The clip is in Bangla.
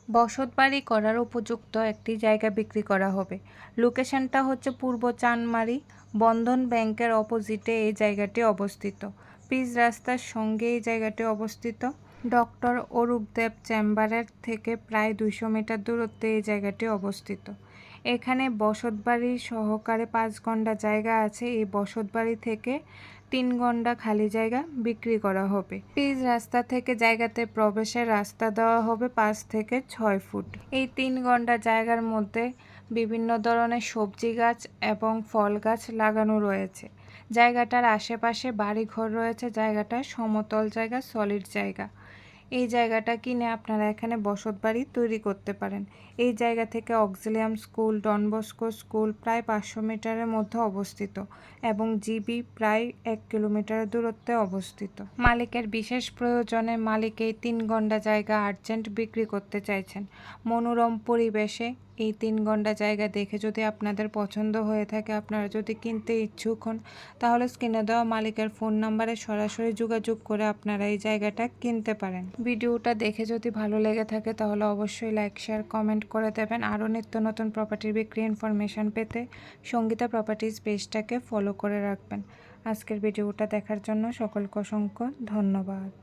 বসতবাড়ি করার উপযুক্ত একটি জায়গা বিক্রি করা হবে। লোকেশনটা হচ্ছে পূর্ব চানমারি, বন্ধন ব্যাংকের অপোজিটে এই জায়গাটি অবস্থিত। পিচ রাস্তার সঙ্গে এই জায়গাটি অবস্থিত। ডক্টর অরূপ দেব চেম্বারের থেকে প্রায় 200 মিটার দূরত্বে এই জায়গাটি অবস্থিত। এখানে বসতবাড়ি সহকারে 5 ঘন্টা জায়গা আছে। এই বসতবাড়ি থেকে 3 ঘন্টা খালি জায়গা বিক্রি করা হবে। পিচ রাস্তা থেকে জায়গাতে প্রবেশের রাস্তা দেওয়া হবে 5 থেকে 6 ফুট। এই 3 ঘন্টা জায়গার মধ্যে বিভিন্ন ধরনের সবজি গাছ এবং ফল গাছ লাগানো রয়েছে। জায়গাটার আশেপাশে বাড়িঘর রয়েছে। জায়গাটা সমতল জায়গা, সলিড জায়গা। এই জায়গাটা কিনে আপনারা এখানে বসতবাড়ি তৈরি করতে পারেন। এই জায়গা থেকে Auxilium school, Don Bosco school প্রায় 500 মিটারের মধ্যে অবস্থিত এবং জিবি প্রায় 1 কিলোমিটারের দূরত্বে অবস্থিত। মালিকের বিশেষ প্রয়োজনে মালিক এই 3 ঘন্টা জায়গা আর্জেন্ট বিক্রি করতে চাইছেন। মনোরম পরিবেশে এই 3 ঘন্টা জায়গা দেখে যদি আপনাদের পছন্দ হয়ে থাকে, আপনারা যদি কিনতে ইচ্ছুক হন, তাহলে স্ক্রিনে দেওয়া মালিকের ফোন নাম্বারে সরাসরি যোগাযোগ করে আপনারা এই জায়গাটা কিনতে পারেন। ভিডিওটা দেখে যদি ভালো লেগে থাকে তাহলে অবশ্যই লাইক, শেয়ার, কমেন্ট করে দেবেন। আরও নিত্য নতুন প্রপার্টির বিক্রি ইনফরমেশন পেতে সঙ্গীতা প্রপার্টিজ পেজটাকে ফলো করে রাখবেন। আজকের ভিডিওটা দেখার জন্য সকলকে অসংখ্য ধন্যবাদ।